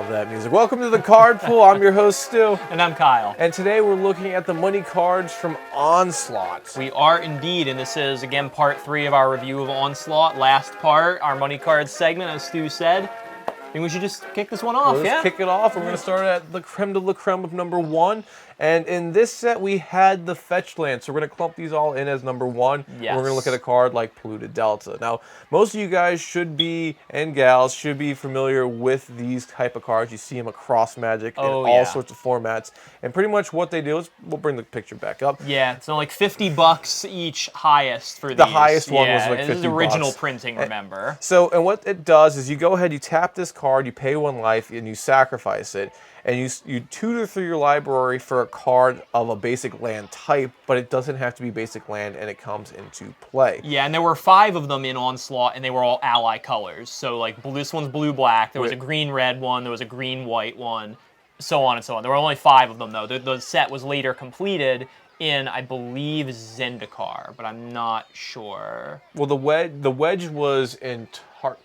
love that music. Welcome to the Card Pool. I'm your host, Stu. And I'm Kyle. And today we're looking at the money cards from Onslaught. We are indeed, and this is, again, part 3 of our review of Onslaught. Last part, our money cards segment, as Stu said. I think we should just kick this one off, Let's kick it off. We're going to start at the creme de la creme of number 1. And in this set, we had the Fetch Land. So we're going to clump these all in as number 1. Yes. We're going to look at a card like Polluted Delta. Now, most of you guys should be, and gals, should be familiar with these type of cards. You see them across Magic in all sorts of formats. And pretty much what they do is, we'll bring the picture back up. Yeah, it's not like $50 each highest for these. The highest one was like $50. This is original printing, remember. So, and what it does is you go ahead, you tap this card, you pay 1 life, and you sacrifice it. And you tutor through your library for a card of a basic land type, but it doesn't have to be basic land, and it comes into play. Yeah, and there were 5 of them in Onslaught, and they were all ally colors. So, like, this one's blue-black, there was a green-red one, there was a green-white one, so on and so on. There were only 5 of them, though. The set was later completed in, I believe, Zendikar, but I'm not sure. Well, the wedge was in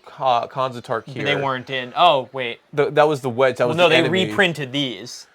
Khans of Tarkir. They weren't in. Oh, wait. That was the wedge. That was no, the they enemy. reprinted these.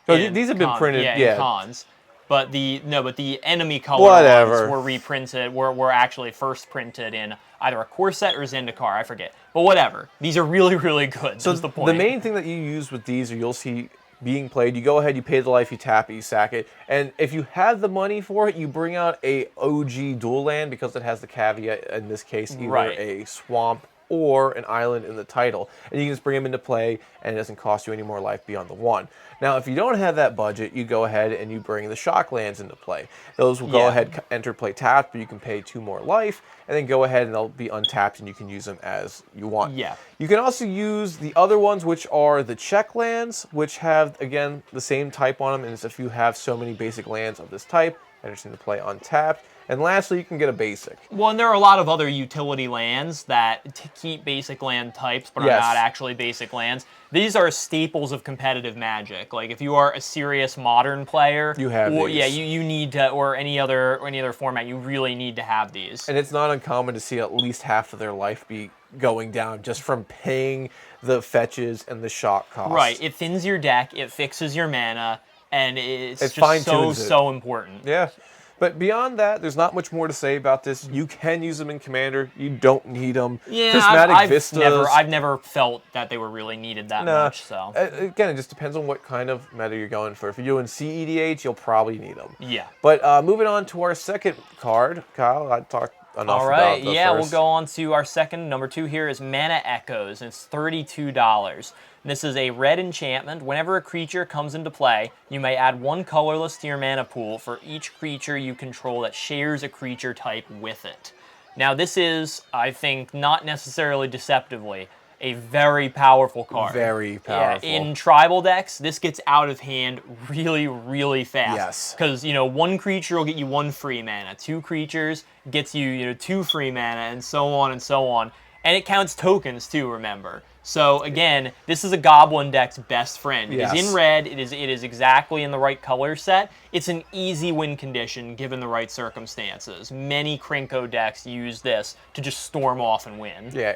So these have been printed. Yeah, in Khans. But the enemy color ones were reprinted. Were actually first printed in either a core set or Zendikar. I forget. But whatever. These are really, really good. So that's the point. The main thing that you use with these, or you'll see being played, you go ahead, you pay the life, you tap it, you sack it, and if you have the money for it, you bring out a OG dual land because it has the caveat, in this case, either a swamp or an island in the title, and you can just bring them into play, and it doesn't cost you any more life beyond the 1. Now, if you don't have that budget, you go ahead and you bring the shock lands into play. Those will go ahead, enter play tapped, but you can pay 2 more life, and then go ahead and they'll be untapped, and you can use them as you want. Yeah. You can also use the other ones, which are the check lands, which have, again, the same type on them, and if you have so many basic lands of this type, enters into play untapped. And lastly, you can get a basic. Well, and there are a lot of other utility lands that keep basic land types, but are not actually basic lands. These are staples of competitive Magic. Like, if you are a serious modern player, you have these. Yeah, you need to, or any other format, you really need to have these. And it's not uncommon to see at least half of their life be going down just from paying the fetches and the shock costs. Right. It thins your deck, it fixes your mana, and it's just so important. Yeah. But beyond that, there's not much more to say about this. You can use them in Commander. You don't need them. Yeah, Prismatic Vistas. I've never felt that they were really needed that much. So again, it just depends on what kind of meta you're going for. If you're doing CEDH, you'll probably need them. Yeah. But moving on to our second card, Kyle, I talked enough about those first. We'll go on to our second. Number 2 here is Mana Echoes, and it's $32. This is a red enchantment. Whenever a creature comes into play, you may add 1 colorless to your mana pool for each creature you control that shares a creature type with it. Now, this is, I think, not necessarily deceptively, a very powerful card. Very powerful. Yeah, in tribal decks, this gets out of hand really, really fast. Yes. Because, 1 creature will get you 1 free mana. 2 creatures gets you, 2 free mana, and so on and so on. And it counts tokens, too, remember. So, again, this is a Goblin deck's best friend. It is in red. It is exactly in the right color set. It's an easy win condition, given the right circumstances. Many Krenko decks use this to just storm off and win. Yeah,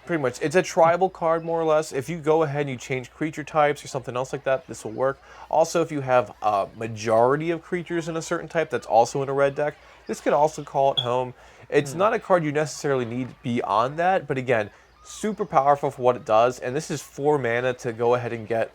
pretty much, it's a tribal card, more or less. If you go ahead and you change creature types or something else like that, this will work. Also, if you have a majority of creatures in a certain type that's also in a red deck, this could also call it home. It's not a card you necessarily need beyond that, but again, super powerful for what it does, and this is 4 mana to go ahead and get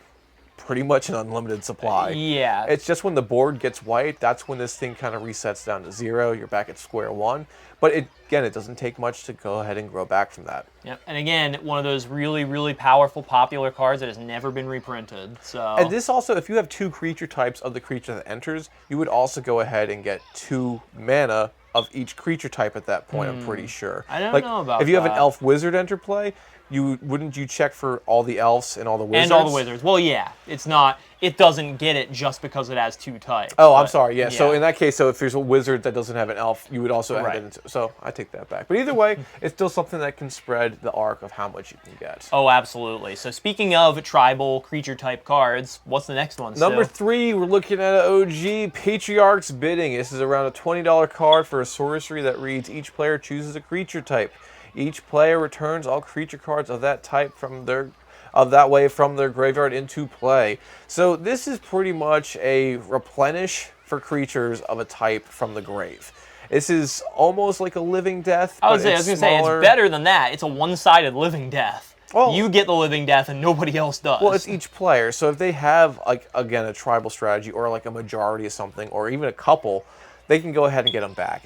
pretty much an unlimited supply. Yeah. It's just when the board gets wiped, that's when this thing kind of resets down to 0. You're back at square 1. But it doesn't take much to go ahead and grow back from that. Yep. And again, one of those really, really powerful, popular cards that has never been reprinted. So. And this also, if you have 2 creature types of the creature that enters, you would also go ahead and get 2 mana of each creature type at that point, I'm pretty sure. I don't know about that. If you have an elf wizard enter play, wouldn't you check for all the elves and all the wizards? And all the wizards. Well, yeah. It's not. It doesn't get it just because it has 2 types. Oh, I'm sorry. Yeah. So in that case, if there's a wizard that doesn't have an elf, you would also add it into. So I take that back. But either way, it's still something that can spread the arc of how much you can get. Oh, absolutely. So speaking of tribal creature type cards, what's the next one? Number 3, we're looking at an OG, Patriarch's Bidding. This is around a $20 card for a sorcery that reads, each player chooses a creature type. Each player returns all creature cards of that type from their that way from their graveyard into play. So this is pretty much a replenish for creatures of a type from the grave. This is almost like a living death. I was going to say, it's better than that. It's a one-sided living death. Well, you get the living death and nobody else does. Well, it's each player. So if they have, like, again, a tribal strategy or like a majority of something or even a couple, they can go ahead and get them back.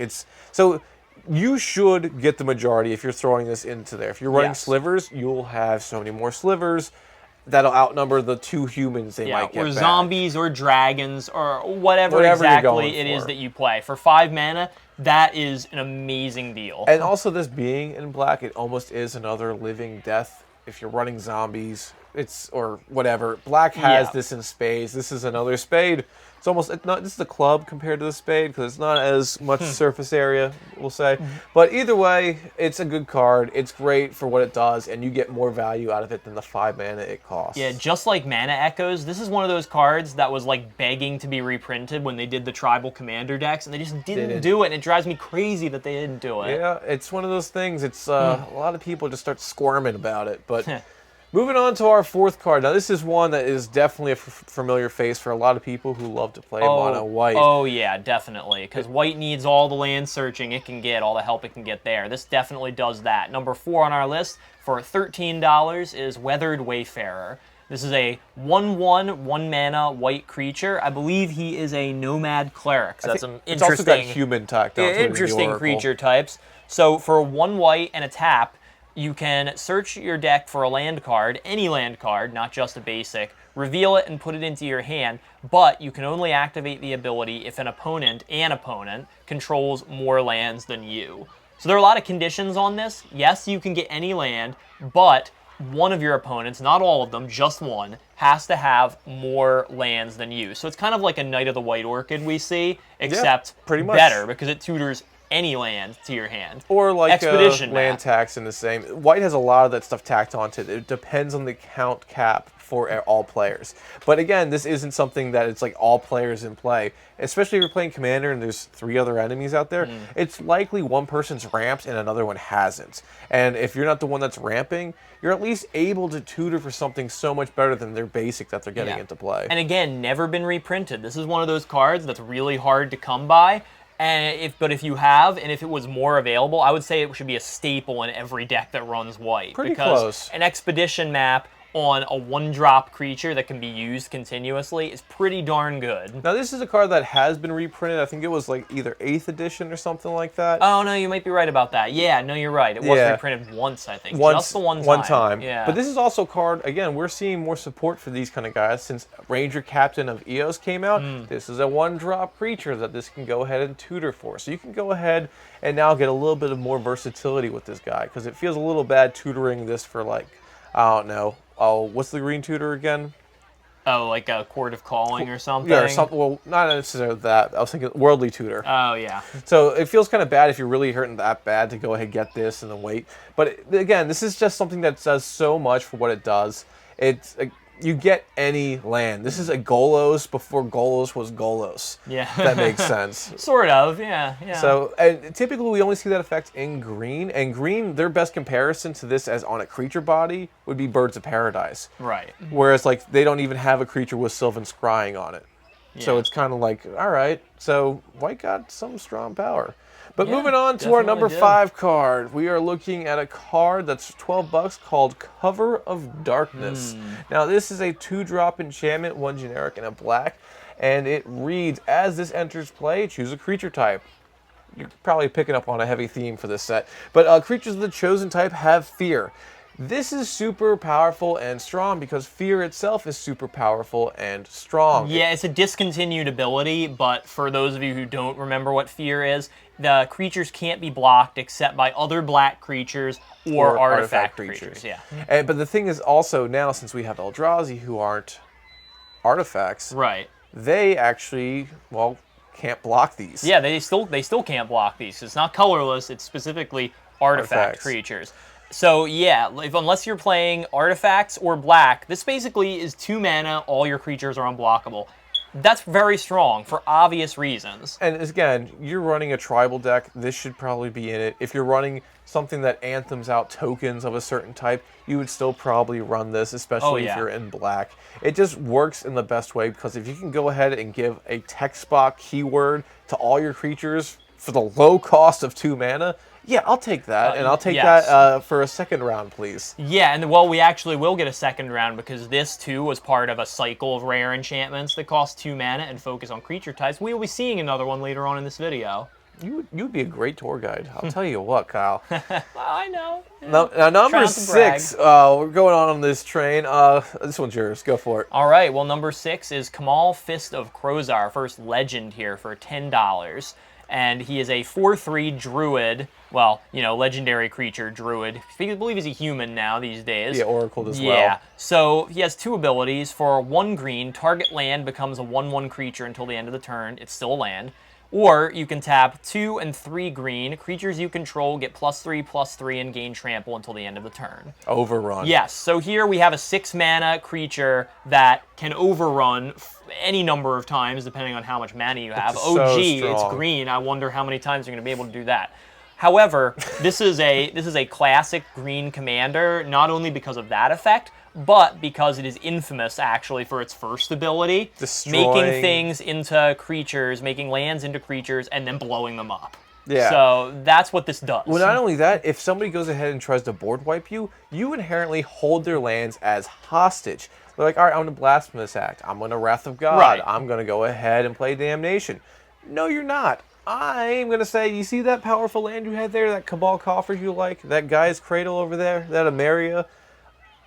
So you should get the majority if you're throwing this into there. If you're running slivers, you'll have so many more slivers that'll outnumber the 2 humans they might get or back. Zombies or dragons or whatever exactly it is that you play. For 5 mana, that is an amazing deal. And also this being in black, it almost is another living death. If you're running zombies, or whatever. Black has this in spades. This is another spade. It's almost this is a club compared to the spade because it's not as much surface area, we'll say. But either way, it's a good card. It's great for what it does, and you get more value out of it than the 5 mana it costs. Yeah, just like Mana Echoes, this is one of those cards that was like begging to be reprinted when they did the Tribal Commander decks, and they just didn't do it, and it drives me crazy that they didn't do it. Yeah, it's one of those things. It's a lot of people just start squirming about it, but... Moving on to our 4th card. Now, this is one that is definitely a familiar face for a lot of people who love to play mono white. Oh, yeah, definitely. Because white needs all the land searching it can get, all the help it can get there. This definitely does that. Number 4 on our list for $13 is Weathered Wayfarer. This is a 1/1, 1 mana white creature. I believe he is a nomad cleric. So that's some interesting. It's also got human tacked onto it in the interesting Oracle. creature types. So for 1 white and a tap, you can search your deck for a land card, any land card, not just a basic, reveal it and put it into your hand, but you can only activate the ability if an opponent controls more lands than you. So there are a lot of conditions on this. Yes, you can get any land, but one of your opponents, not all of them, just one, has to have more lands than you. So it's kind of like a Knight of the White Orchid we see, except pretty much better because it tutors any land to your hand. Or like Expedition land tax in the same. White has a lot of that stuff tacked onto it. It depends on the count cap for all players. But again, this isn't something that it's like all players in play. Especially if you're playing Commander and there's 3 other enemies out there, it's likely one person's ramped and another one hasn't. And if you're not the one that's ramping, you're at least able to tutor for something so much better than their basic that they're getting into play. And again, never been reprinted. This is one of those cards that's really hard to come by. But if you have, and if it was more available, I would say it should be a staple in every deck that runs white. Pretty because close. An expedition map on a 1-drop creature that can be used continuously is pretty darn good. Now this is a card that has been reprinted. I think it was like either 8th edition or something like that. Oh no, you might be right about that. Yeah, no, you're right. It was reprinted once, I think. Just the one time. Yeah. But this is also a card, again, we're seeing more support for these kind of guys since Ranger Captain of Eos came out. This is a 1-drop creature that this can go ahead and tutor for. So you can go ahead and now get a little bit of more versatility with this guy because it feels a little bad tutoring this for like, I don't know. Oh, what's the green tutor again? Oh, like a Court of Calling or something? Yeah, or something. Well, not necessarily that. I was thinking Worldly Tutor. Oh, yeah. So it feels kind of bad if you're really hurting that bad to go ahead and get this and then wait. But again, this is just something that does so much for what it does. It's you get any land. This is a Golos before Golos was Golos. Yeah. If that makes sense. Sort of, yeah. So, and typically we only see that effect in green. And green, their best comparison to this as on a creature body would be Birds of Paradise. Right. Whereas, like, they don't even have a creature with Sylvan Scrying on it. Yeah. So it's kind of like, all right, so white got some strong power. But moving on to our number 5 card, we are looking at a card that's $12 called Cover of Darkness. Now, this is a 2-drop enchantment, 1 generic and a black, and it reads, as this enters play, choose a creature type. You're probably picking up on a heavy theme for this set. But creatures of the chosen type have fear. This is super powerful and strong because fear itself is super powerful and strong. Yeah, it's a discontinued ability, but for those of you who don't remember what fear is, the creatures can't be blocked except by other black creatures or artifact creatures. Yeah. But the thing is also now, since we have Eldrazi who aren't artifacts, right? They actually, well, can't block these. Yeah, they still can't block these. It's not colorless, it's specifically artifact creatures. So yeah, unless you're playing artifacts or black, this basically is 2 mana, all your creatures are unblockable. That's very strong for obvious reasons. And again, you're running a tribal deck, this should probably be in it. If you're running something that anthems out tokens of a certain type, you would still probably run this, especially if you're in black. It just works in the best way because if you can go ahead and give a text box keyword to all your creatures for the low cost of 2 mana, yeah, I'll take that, and I'll take that for a second round, please. Yeah, and well, we actually will get a second round because this too was part of a cycle of rare enchantments that cost 2 mana and focus on creature types. We will be seeing another one later on in this video. You'd be a great tour guide. I'll tell you what, Kyle. I know. Now, number 6, we're going on this train. This one's yours. Go for it. All right, well, number 6 is Kamal Fist of Krozar, first legend here for $10. And he is a 4/3 druid, well, you know, legendary creature, druid. I believe he's a human now these days. Yeah, oracled as well. Yeah, so he has 2 abilities. For 1 green, target land becomes a 1/1 creature until the end of the turn. It's still a land. Or you can tap 2 and 3 green. Creatures you control get +3/+3 and gain trample until the end of the turn. Overrun. Yes, so here we have a 6 mana creature that can overrun any number of times depending on how much mana you have. OG, it's green. I wonder how many times you're going to be able to do that. However, this is a classic green commander, not only because of that effect, but because it is infamous, actually, for its first ability. Making things into creatures, making lands into creatures, and then blowing them up. Yeah. So that's what this does. Well, not only that, if somebody goes ahead and tries to board wipe you, you inherently hold their lands as hostage. They're like, all right, I'm going to Blasphemous Act. I'm going to Wrath of God. Right. I'm going to go ahead and play Damnation. No, you're not. I'm going to say, you see that powerful land you had there, that Cabal Coffers you like, that Guy's Cradle over there, that Emeria?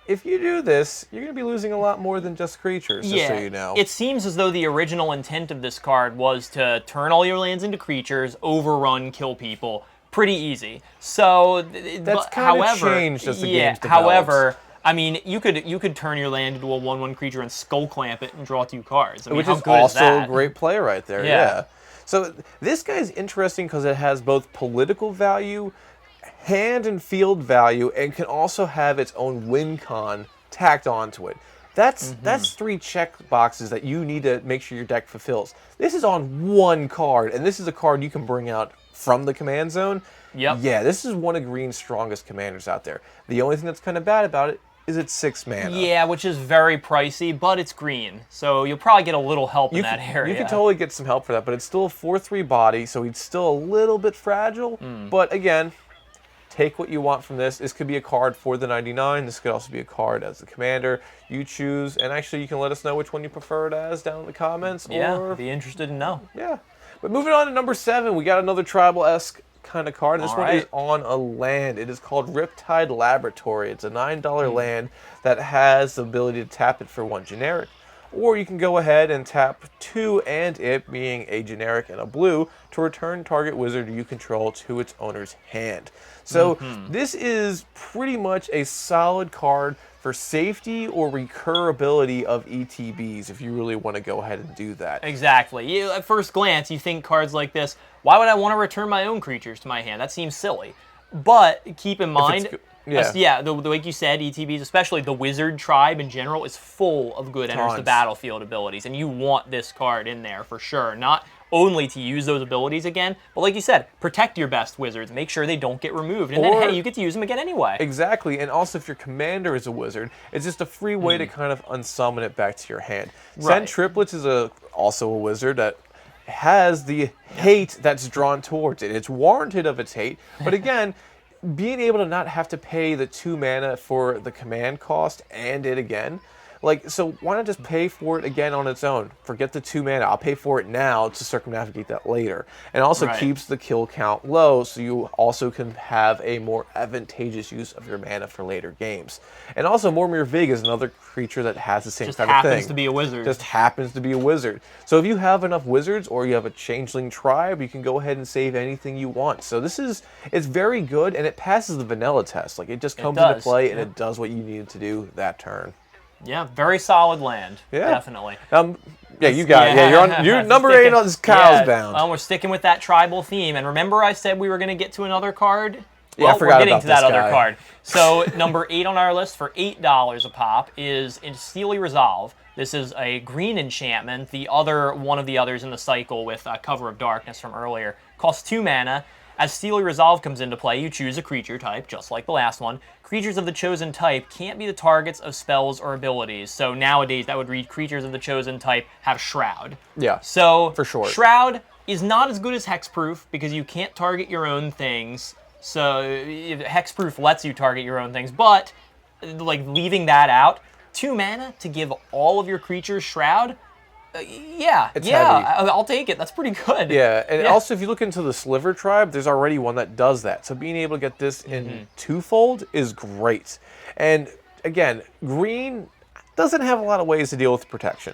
If you do this, you're going to be losing a lot more than just creatures, just so you know. It seems as though the original intent of this card was to turn all your lands into creatures, overrun, kill people. Pretty easy. So, that's kind of changed as the game's developed. However, I mean, you could turn your land into a 1/1 creature and skull clamp it and draw 2 cards. I mean, which how is good also is a great play right there, yeah. So this guy's interesting because it has both political value, hand and field value, and can also have its own win con tacked onto it. That's 3 check boxes that you need to make sure your deck fulfills. This is on 1 card, and this is a card you can bring out from the command zone. Yep. Yeah, this is one of Green's strongest commanders out there. The only thing that's kind of bad about it is it's 6 mana. Yeah, which is very pricey, but it's green, so you'll probably get a little help in that area. You can totally get some help for that, but it's still a 4/3 body, so he's still a little bit fragile. But again, take what you want from this. This could be a card for the 99. This could also be a card as the commander. You choose, and actually you can let us know which one you prefer it as down in the comments. Yeah, or, be interested to know. Yeah. But moving on to number 7, we got another tribal-esque kind of card. This one is on a land. It is called Riptide Laboratory. It's a $9 land that has the ability to tap it for 1 generic. Or you can go ahead and tap 2 and it, being a generic and a blue, to return target wizard you control to its owner's hand. So this is pretty much a solid card for safety or recurability of ETBs if you really want to go ahead and do that. Exactly. At first glance, you think cards like this, why would I want to return my own creatures to my hand? That seems silly. But keep in mind, like you said, ETBs, especially the Wizard tribe in general, is full of good enters the battlefield abilities, and you want this card in there for sure. Not only to use those abilities again, but like you said, protect your best wizards, make sure they don't get removed, and then hey, you get to use them again anyway. Exactly, and also if your commander is a wizard, it's just a free way to kind of unsummon it back to your hand. Send Triplets is also a wizard that has the hate that's drawn towards it. It's warranted of its hate, but again, being able to not have to pay the 2 mana for the command cost and it again, like, so why not just pay for it again on its own? Forget the 2 mana. I'll pay for it now to circumnavigate that later. And also keeps the kill count low, so you also can have a more advantageous use of your mana for later games. And also, Mormir Vig is another creature that has the same kind of thing. Just happens to be a wizard. Just happens to be a wizard. So if you have enough wizards or you have a changeling tribe, you can go ahead and save anything you want. So it's very good, and it passes the vanilla test. Like, it just comes into play, and it does what you need it to do that turn. Yeah, very solid land. Yeah, definitely. Yeah, you got it. Yeah, you're number 8 on this Kyle's bound. We're sticking with that tribal theme. And remember I said we were going to get to another card Yeah, I Well, forgot we're getting about to that this other guy. card. So number 8 on our list for $8 a pop is in Steely Resolve. This is a green enchantment. The other one of the others in the cycle with Cover of Darkness from earlier costs 2 mana. As Steely Resolve comes into play, you choose a creature type, just like the last one. Creatures of the chosen type can't be the targets of spells or abilities. So nowadays, that would read creatures of the chosen type have Shroud. Yeah, So for sure. Shroud is not as good as Hexproof because you can't target your own things. So Hexproof lets you target your own things, but like leaving that out, 2 mana to give all of your creatures Shroud. It's heavy. I'll take it. That's pretty good. Yeah, and also if you look into the Sliver tribe, there's already one that does that. So being able to get this in twofold is great. And again, green doesn't have a lot of ways to deal with protection.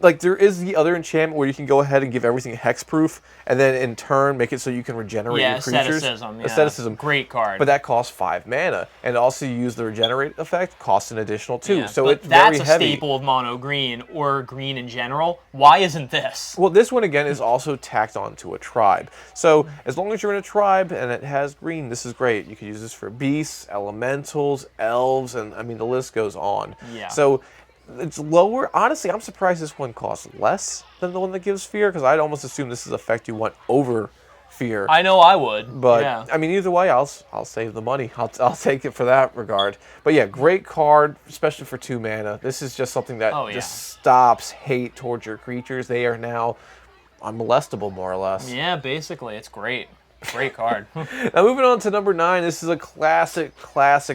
Like there is the other enchantment where you can go ahead and give everything hexproof, and then in turn make it so you can regenerate your creatures. Asceticism. Yeah. Asceticism. Great card. But that costs 5 mana, and also you use the regenerate effect, costs an additional 2. Yeah, so but it's that's very a heavy. staple of mono green or green in general. Why isn't this? Well, this one again is also tacked onto a tribe. So as long as you're in a tribe and it has green, this is great. You can use this for beasts, elementals, elves, and I mean the list goes on. Yeah. So it's lower. Honestly, I'm surprised this one costs less than the one that gives fear, because I'd almost assume this is effect you want over fear. I know I would. But yeah. I mean, either way, I'll save the money. I'll take it for that regard. But yeah, great card, especially for 2 mana. This is just something that just stops hate towards your creatures. They are now unmolestable, more or less. Yeah, basically, it's great. Great card. Now moving on to number 9, this is a classic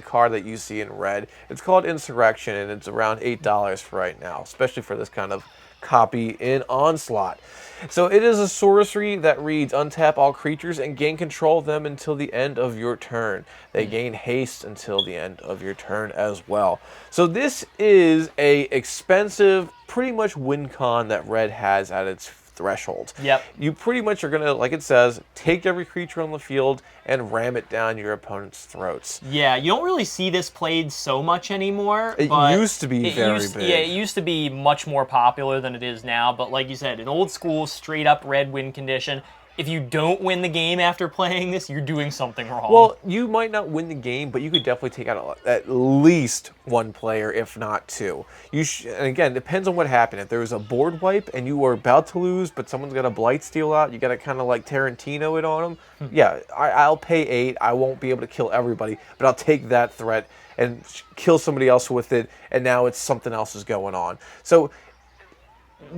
card that you see in red. It's called Insurrection, and it's around $8 for right now, especially for this kind of copy in Onslaught. So it is a sorcery that reads, untap all creatures and gain control of them until the end of your turn. They gain haste until the end of your turn as well. So this is a expensive, pretty much win con that red has at its threshold. Yep. You pretty much are going to, like it says, take every creature on the field and ram it down your opponent's throats. Yeah, you don't really see this played so much anymore. It but used to be very big. Yeah, it used to be much more popular than it is now. But like you said, an old school, straight up red win condition. If you don't win the game after playing this, you're doing something wrong. Well, you might not win the game, but you could definitely take out at least 1 player, if not 2. And again, it depends on what happened. If there was a board wipe and you were about to lose, but someone's got a Blight Steal out, you got to kind of like Tarantino it on them. Yeah, I'll pay 8. I won't be able to kill everybody, but I'll take that threat and kill somebody else with it, and now it's something else is going on. So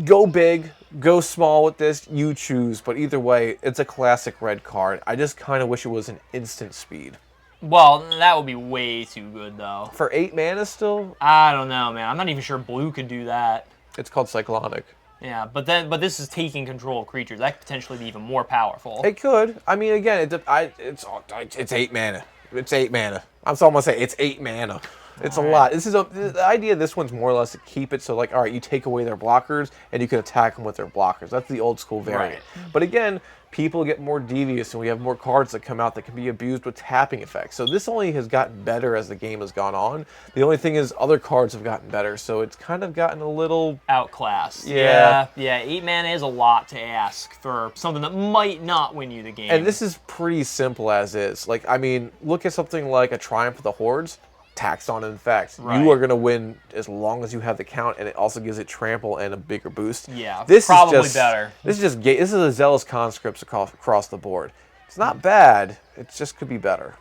go big, go small with this, you choose. But either way, it's a classic red card. I just kind of wish it was an instant speed. Well, that would be way too good, though. For 8 mana still? I don't know, man. I'm not even sure blue could do that. It's called Cyclonic. Yeah, but this is taking control of creatures. That could potentially be even more powerful. It could. I mean, again, it's 8 mana. It's 8 mana. I'm still going to say it's 8 mana. It's a lot. The idea of this one's more or less to keep it so, like, all right, you take away their blockers and you can attack them with their blockers. That's the old school variant. Right. But again, people get more devious, and we have more cards that come out that can be abused with tapping effects. So this only has gotten better as the game has gone on. The only thing is other cards have gotten better, so it's kind of gotten a little outclassed. Yeah. Yeah, 8 mana is a lot to ask for something that might not win you the game. And this is pretty simple as is. Like, I mean, look at something like a Triumph of the Hordes. Taxed on effects. Right. You are going to win as long as you have the count, and it also gives it trample and a bigger boost. Yeah, this probably is just, better. This is a Zealous Conscripts across the board. It's not bad. It just could be better.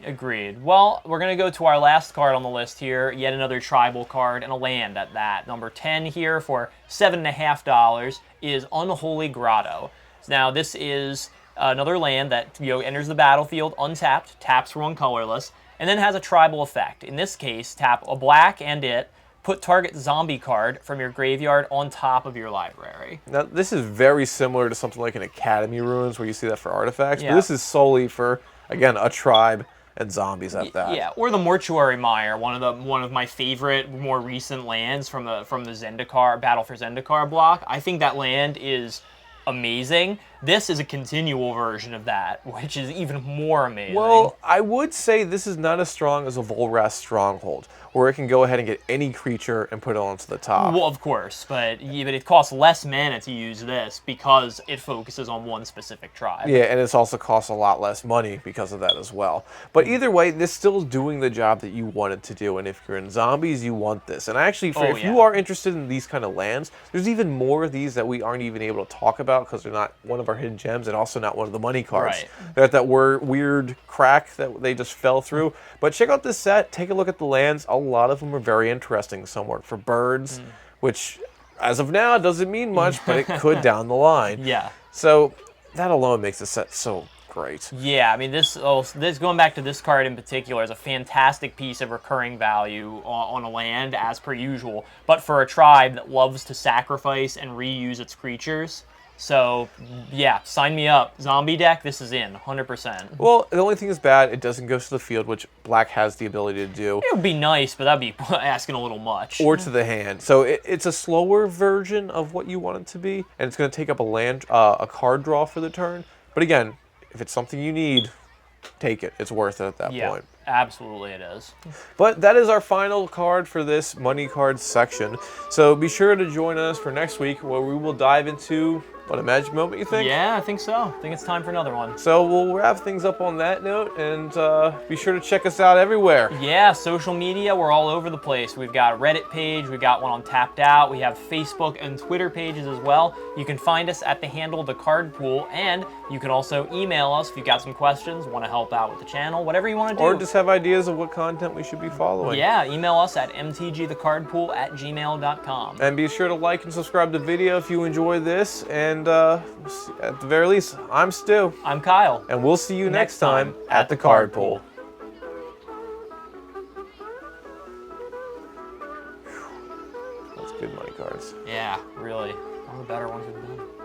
Agreed. Well, we're going to go to our last card on the list here. Yet another tribal card and a land at that. Number 10 here for $7.50 is Unholy Grotto. Now, this is another land that enters the battlefield untapped, taps for 1 colorless, and then has a tribal effect. In this case, tap a black and put target zombie card from your graveyard on top of your library. Now, this is very similar to something like an Academy Ruins where you see that for artifacts, Yeah. but this is solely for, again, a tribe and zombies at that. Yeah, or the Mortuary Mire, one of my favorite, more recent lands from the Zendikar Battle for Zendikar block. I think that land is amazing. This is a continual version of that, which is even more amazing. Well, I would say this is not as strong as a Volrath Stronghold, where it can go ahead and get any creature and put it onto the top. Well, of course, but it costs less mana to use this because it focuses on one specific tribe. Yeah, and it's also costs a lot less money because of that as well. But either way, this still is doing the job that you want it to do. And if you're in zombies, you want this. And actually, if you are interested in these kind of lands, there's even more of these that we aren't even able to talk about because they're not one of our hidden gems and also not one of the money cards. Right. That were weird crack that they just fell through. But check out this set. Take a look at the lands. A lot of them are very interesting. Some work for birds, which as of now doesn't mean much, but it could down the line. Yeah. So that alone makes the set so great. Yeah, I mean, this going back to this card in particular is a fantastic piece of recurring value on a land, as per usual, but for a tribe that loves to sacrifice and reuse its creatures. So, yeah, sign me up. Zombie deck, this is in, 100%. Well, the only thing is bad, it doesn't go to the field, which black has the ability to do. It would be nice, but that'd be asking a little much. Or to the hand. So it's a slower version of what you want it to be, and it's going to take up a card draw for the turn. But again, if it's something you need, take it. It's worth it at that point. Absolutely it is. But that is our final card for this money card section. So be sure to join us for next week where we will dive into, what, a magic moment, you think? Yeah, I think so. I think it's time for another one. So we'll wrap things up on that note, and be sure to check us out everywhere. Yeah, social media, we're all over the place. We've got a Reddit page, we've got one on Tapped Out, we have Facebook and Twitter pages as well. You can find us at the handle The Card Pool, and you can also email us if you've got some questions, want to help out with the channel, whatever you want to do. Or just have ideas of what content we should be following. Yeah, email us at mtgthecardpool@gmail.com. And be sure to like and subscribe to the video if you enjoy this. And at the very least, I'm Stu. I'm Kyle. And we'll see you next time at the Card Pool. That's good money cards. Yeah, really. One of the better ones we've done.